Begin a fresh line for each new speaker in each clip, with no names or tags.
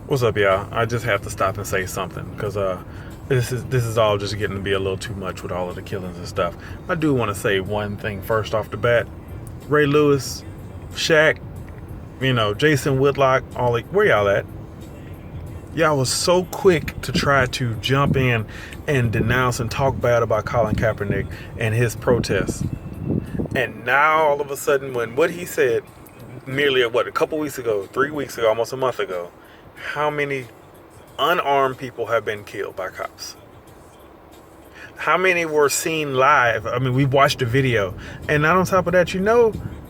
What's up, y'all? I just have to stop and say something because this is all just getting to be a little too much with all of the killings and stuff. I do want to say one thing first off the bat. Ray Lewis, Shaq, Jason Whitlock, all like, where y'all at? Y'all was so quick to try to jump in and denounce and talk bad about Colin Kaepernick and his protests. And now all of a sudden, when what he said nearly a couple weeks ago, 3 weeks ago, almost a month ago, how many unarmed people have been killed by cops? How many were seen live? I mean, we watched the video. And not on top of that,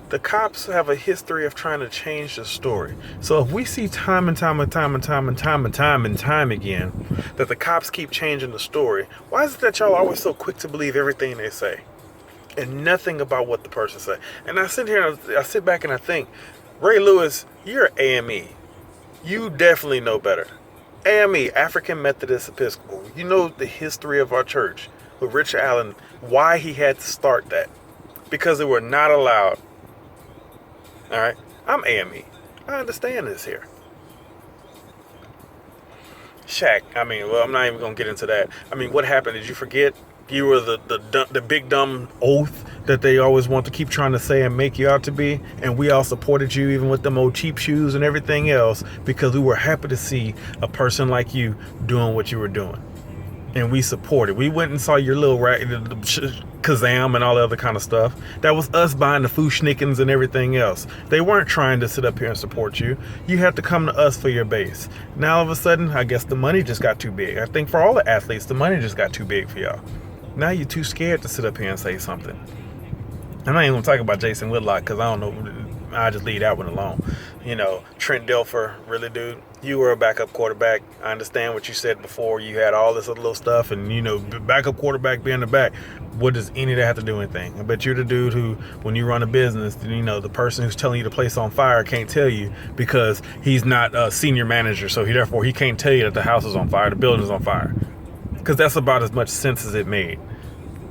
the cops have a history of trying to change the story. So if we see time and time and time and time and time and time and time again that the cops keep changing the story, why is it that y'all always so quick to believe everything they say and nothing about what the person say? And I sit here and I sit back and I think, Ray Lewis, you're AME. You definitely know better. AME, African Methodist Episcopal. You know the history of our church with Richard Allen, why he had to start that. Because they were not allowed. All right? I'm AME. I understand this here. Shaq, I'm not even going to get into that. What happened? Did you forget? You were the big dumb oath that they always want to keep trying to say and make you out to be. And we all supported you even with them old cheap shoes and everything else because we were happy to see a person like you doing what you were doing. And we supported. We went and saw your little Kazam and all the other kind of stuff. That was us buying the Fushnikins and everything else. They weren't trying to sit up here and support you. You had to come to us for your base. Now all of a sudden, I guess the money just got too big. I think for all the athletes, the money just got too big for y'all. Now you're too scared to sit up here and say something. I'm not even going to talk about Jason Whitlock because I don't know. I'll just leave that one alone. Trent Dilfer, really, dude, you were a backup quarterback. I understand what you said before. You had all this other little stuff and, backup quarterback being the back. What does any of that have to do with anything? I bet you're the dude who, when you run a business, the person who's telling you the place on fire can't tell you because he's not a senior manager. So therefore he can't tell you that the house is on fire, the building's on fire. Because that's about as much sense as it made.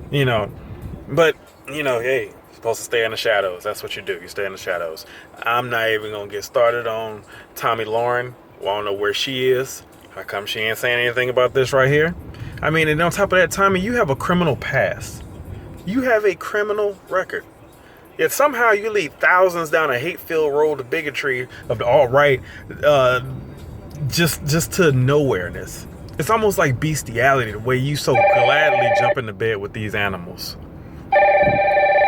But, hey, supposed to stay in the shadows. That's what you do. You stay in the shadows. I'm not even going to get started on Tommy Lauren. I don't know where she is. How come she ain't saying anything about this right here? And on top of that, Tommy, you have a criminal past. You have a criminal record. Yet somehow you lead thousands down a hate-filled road of bigotry of the alt-right just to nowhereness. It's almost like bestiality, the way you so gladly jump into bed with these animals.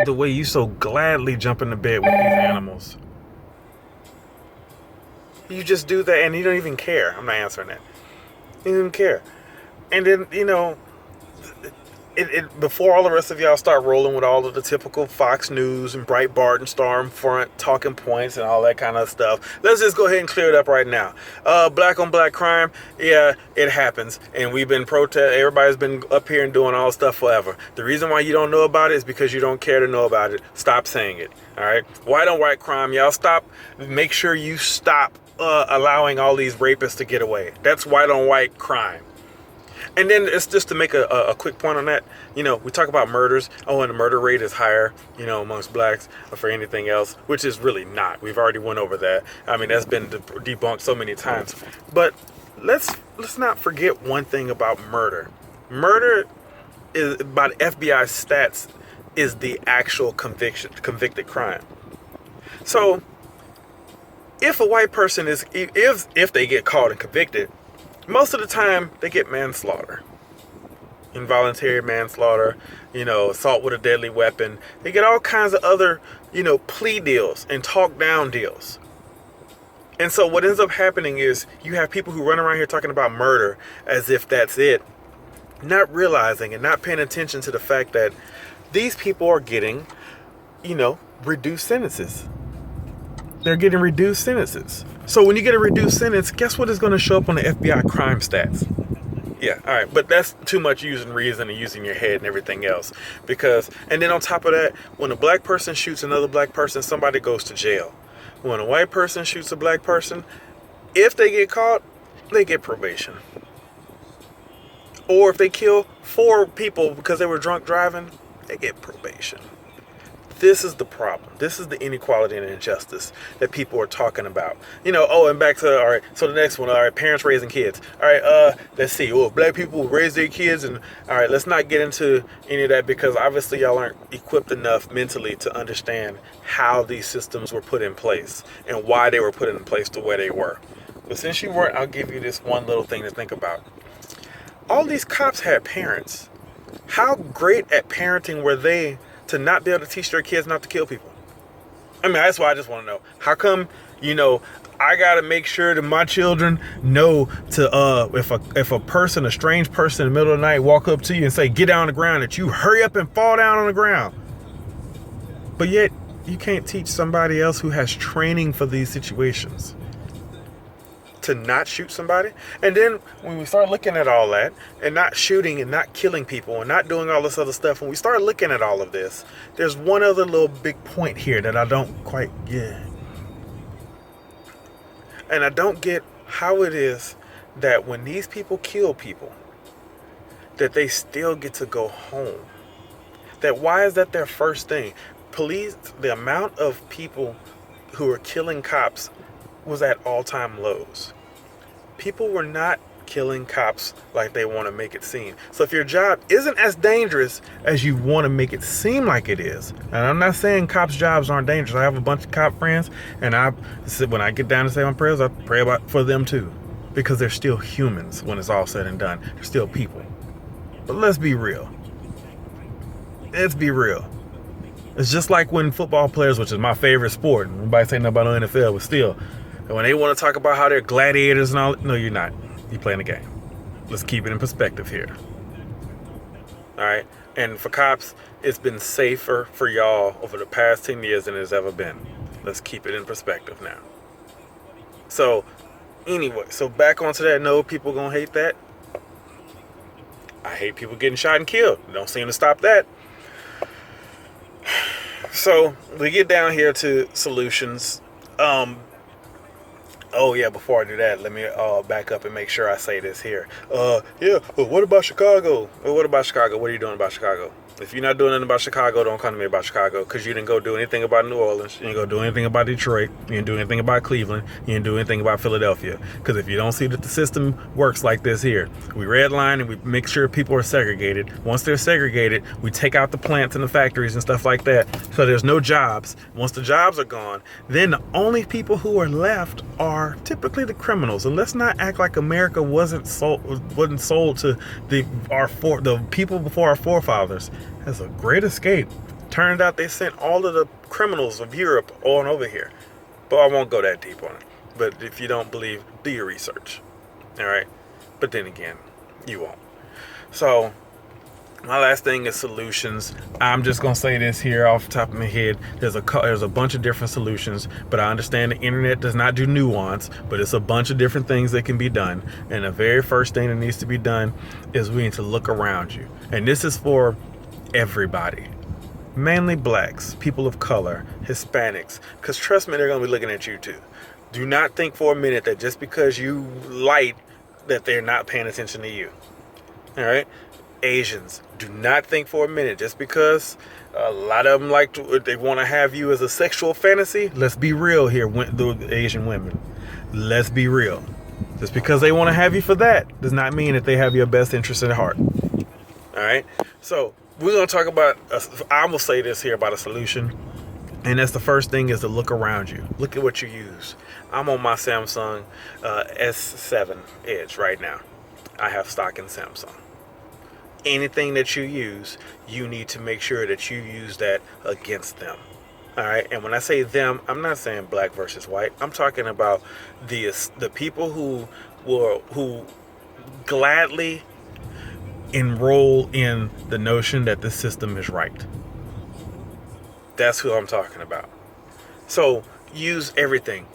The way you so gladly jump into bed with these animals. You just do that and you don't even care. I'm not answering that. You don't even care. And then, before all the rest of y'all start rolling with all of the typical Fox News and Breitbart and Stormfront talking points and all that kind of stuff, let's just go ahead and clear it up right now. Black on black crime, yeah, it happens. And we've been everybody's been up here and doing all stuff forever. The reason why you don't know about it is because you don't care to know about it. Stop saying it, all right? White on white crime, y'all make sure you stop allowing all these rapists to get away. That's white on white crime. And then it's just to make a quick point on that, we talk about murders. Oh, and the murder rate is higher, amongst blacks or for anything else, which is really not. We've already went over that. That's been debunked so many times. But let's not forget one thing about murder. Murder is, by the FBI stats, is the actual convicted crime. So if a white person if they get caught and convicted, most of the time, they get manslaughter, involuntary manslaughter, assault with a deadly weapon. They get all kinds of other, plea deals and talk down deals. And so what ends up happening is you have people who run around here talking about murder as if that's it, not realizing and not paying attention to the fact that these people are getting, reduced sentences. They're getting reduced sentences. So when you get a reduced sentence, guess what is going to show up on the FBI crime stats? Yeah, all right, but that's too much using reason and using your head and everything else. And then on top of that, when a black person shoots another black person, somebody goes to jail. When a white person shoots a black person, if they get caught, they get probation. Or if they kill 4 people because they were drunk driving, they get probation. This is the problem. This is the inequality and injustice that people are talking about. And back to, all right, so the next one, all right, parents raising kids. All right, let's see. Well, black people raise their kids, and all right, let's not get into any of that, because obviously y'all aren't equipped enough mentally to understand how these systems were put in place and why they were put in place the way they were. But since you weren't, I'll give you this one little thing to think about. All these cops had parents. How great at parenting were they to not be able to teach their kids not to kill people? I mean, that's why I just want to know. How come, I got to make sure that my children know to, if a person, a strange person in the middle of the night walk up to you and say, get down on the ground, that you hurry up and fall down on the ground. But yet you can't teach somebody else who has training for these situations to not shoot somebody. And then when we start looking at all that and not shooting and not killing people and not doing all this other stuff, when we start looking at all of this, there's one other little big point here that I don't quite get. And I don't get how it is that when these people kill people, that they still get to go home. That why is that their first thing? Police, the amount of people who are killing cops was at all-time lows. People were not killing cops like they want to make it seem. So if your job isn't as dangerous as you want to make it seem like it is, and I'm not saying cops' jobs aren't dangerous. I have a bunch of cop friends, and when I get down to say my prayers, I pray for them too, because they're still humans when it's all said and done. They're still people. But let's be real. Let's be real. It's just like when football players, which is my favorite sport, nobody say nothing about the NFL, but still, when they want to talk about how they're gladiators and all, no, you're not. You're playing the game. Let's keep it in perspective here. All right? And for cops, it's been safer for y'all over the past 10 years than it's ever been. Let's keep it in perspective now. So, anyway, back onto that note, people gonna hate that. I hate people getting shot and killed. Don't seem to stop that. So, we get down here to solutions. Before I do that, let me back up and make sure I say this here. What about Chicago? What about Chicago? What are you doing about Chicago? If you're not doing anything about Chicago, don't come to me about Chicago, because you didn't go do anything about New Orleans. You didn't go do anything about Detroit. You didn't do anything about Cleveland. You didn't do anything about Philadelphia. Because if you don't see that the system works like this here, we redline and we make sure people are segregated. Once they're segregated, we take out the plants and the factories and stuff like that, so there's no jobs. Once the jobs are gone, then the only people who are left are typically the criminals. And let's not act like America wasn't sold to the people before our forefathers as a great escape. Turned out they sent all of the criminals of Europe on over here. But I won't go that deep on it. But if you don't believe, do your research. All right? But then again, you won't. So, my last thing is solutions. I'm just going to say this here off the top of my head. There's a bunch of different solutions, but I understand the internet does not do nuance, but it's a bunch of different things that can be done. And the very first thing that needs to be done is we need to look around you. And this is for everybody. Mainly blacks, people of color, Hispanics, because trust me, they're going to be looking at you too. Do not think for a minute that just because you light that they're not paying attention to you. All right? Asians, do not think for a minute just because a lot of them they want to have you as a sexual fantasy. Let's be real here, the Asian women. Let's be real. Just because they want to have you for that does not mean that they have your best interest at heart. All right? So we're going to talk about, I'm going to say this here about a solution. And that's the first thing, is to look around you. Look at what you use. I'm on my Samsung S7 Edge right now. I have stock in Samsung. Anything that you use, you need to make sure that you use that against them. All right. And when I say them, I'm not saying black versus white. I'm talking about the people who gladly enroll in the notion that the system is right. That's who I'm talking about. So use everything.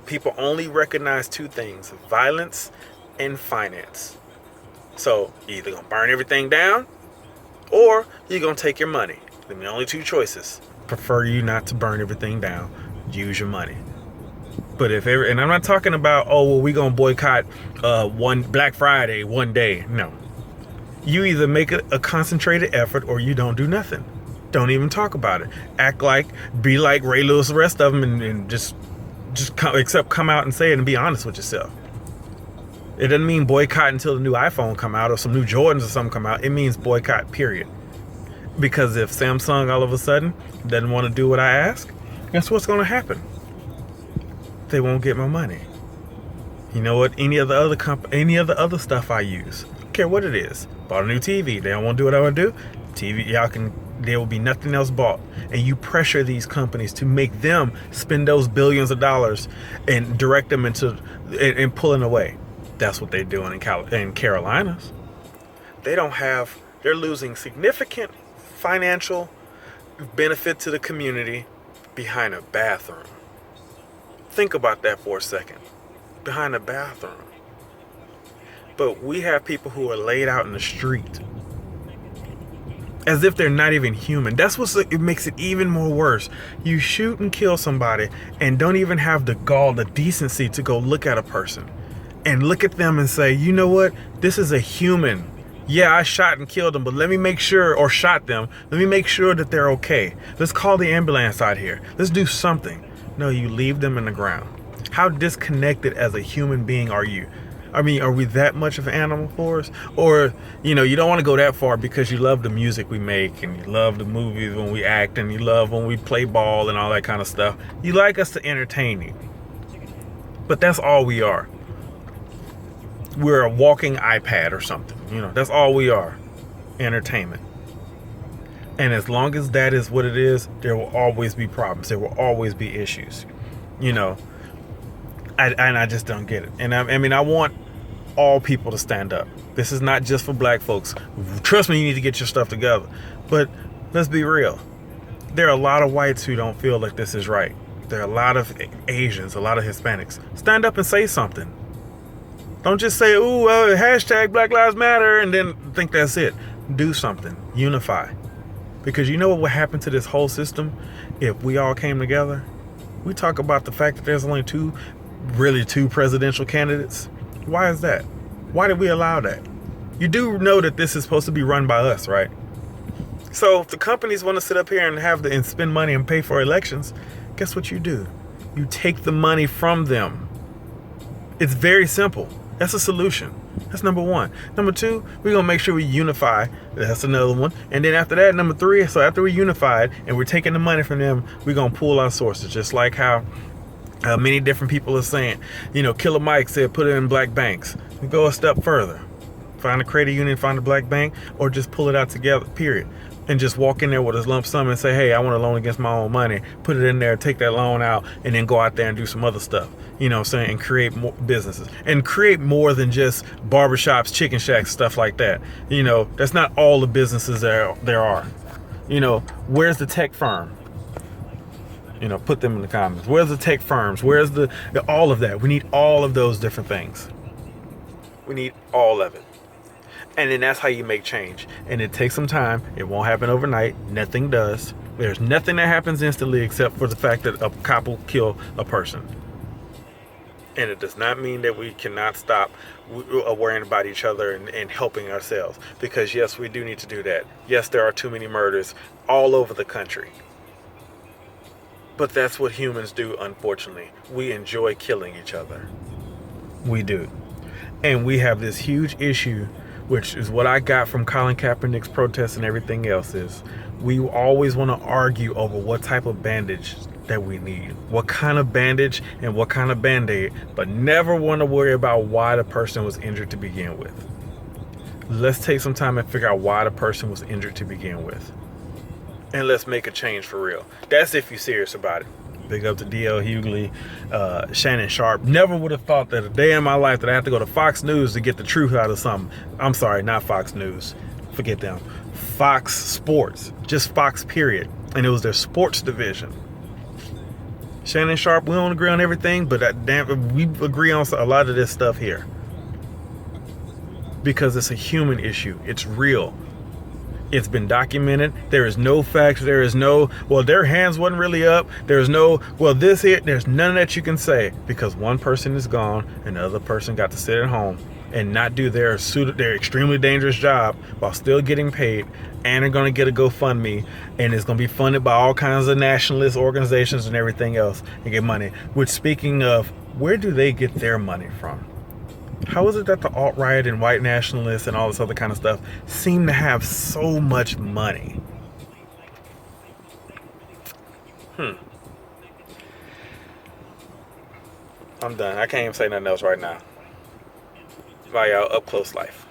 People only recognize two things: violence and finance. So you're either going to burn everything down or you're going to take your money. The only two choices. Prefer you not to burn everything down. Use your money. But and I'm not talking about, we're going to boycott one Black Friday one day. No. You either make a concentrated effort or you don't do nothing. Don't even talk about it. Be like Ray Lewis, the rest of them, and just come out and say it and be honest with yourself. It doesn't mean boycott until the new iPhone come out or some new Jordans or something come out. It means boycott, period. Because if Samsung all of a sudden doesn't want to do what I ask, guess what's going to happen? They won't get my money. You know what? Any of the other stuff I use, I don't care what it is. Bought a new TV. They don't want to do what I want to do. There will be nothing else bought. And you pressure these companies to make them spend those billions of dollars and direct them into and pulling away. That's what they're doing in Carolinas. They're losing significant financial benefit to the community behind a bathroom. Think about that for a second. Behind a bathroom. But we have people who are laid out in the street as if they're not even human. It makes it even more worse. You shoot and kill somebody and don't even have the gall, the decency to go look at a person and look at them and say, you know what? This is a human. Yeah, I shot and killed them, but let me make sure, or shot them, let me make sure that they're okay. Let's call the ambulance out here. Let's do something. No, you leave them in the ground. How disconnected as a human being are you? I mean, are we that much of an animal force? Or, you don't want to go that far because you love the music we make and you love the movies when we act and you love when we play ball and all that kind of stuff. You like us to entertain you. But that's all we are. We're a walking iPad or something. That's all we are. Entertainment. And as long as that is what it is, there will always be problems. There will always be issues. I just don't get it. And I want all people to stand up. This is not just for black folks. Trust me, you need to get your stuff together. But let's be real. There are a lot of whites who don't feel like this is right. There are a lot of Asians, a lot of Hispanics. Stand up and say something. Don't just say, ooh, hashtag Black Lives Matter, and then think that's it. Do something. Unify. Because you know what would happen to this whole system if we all came together? We talk about the fact that there's only two presidential candidates. Why is that? Why did we allow that? You do know that this is supposed to be run by us, right? So if the companies want to sit up here and spend money and pay for elections, guess what you do? You take the money from them. It's very simple. That's a solution. That's number one. Number two, we're going to make sure we unify. That's another one. And then after that, number three, so after we unified and we're taking the money from them, we're going to pool our sources. Just like how many different people are saying, Killer Mike said, put it in black banks. We go a step further. Find a credit union, find a black bank, or just pull it out together, period. And just walk in there with a lump sum and say, hey, I want a loan against my own money. Put it in there, take that loan out, and then go out there and do some other stuff. And create more businesses. And create more than just barbershops, chicken shacks, stuff like that. That's not all the businesses there are. Where's the tech firm? Put them in the comments. Where's the tech firms? Where's all of that? We need all of those different things. We need all of it. And then that's how you make change. And it takes some time. It won't happen overnight. Nothing does. There's nothing that happens instantly except for the fact that a cop will kill a person. And it does not mean that we cannot stop worrying about each other and helping ourselves. Because yes, we do need to do that. Yes, there are too many murders all over the country. But that's what humans do, unfortunately. We enjoy killing each other. We do. And we have this huge issue, which is what I got from Colin Kaepernick's protests and everything else, is we always want to argue over what type of bandage that we need, what kind of bandage and what kind of band-aid, but never want to worry about why the person was injured to begin with. Let's take some time and figure out why the person was injured to begin with. And let's make a change for real. That's if you're serious about it. Big up to D.L. Hughley, Shannon Sharp. Never would have thought that a day in my life that I have to go to Fox News to get the truth out of something. I'm sorry, not Fox News. Forget them. Fox Sports. Just Fox, period. And it was their sports division. Shannon Sharp, we don't agree on everything, but we agree on a lot of this stuff here. Because it's a human issue. It's real. It's been documented. There is no facts. There is no, well, their hands wasn't really up. There's no, well, this here. There's none of that you can say, because one person is gone and the other person got to sit at home and not do their extremely dangerous job while still getting paid, and are going to get a GoFundMe, and it's going to be funded by all kinds of nationalist organizations and everything else, and get money. Which, speaking of, where do they get their money from? How is it that the alt-right and white nationalists and all this other kind of stuff seem to have so much money? I'm done. I can't even say nothing else right now. Bye, y'all. Up Close Life.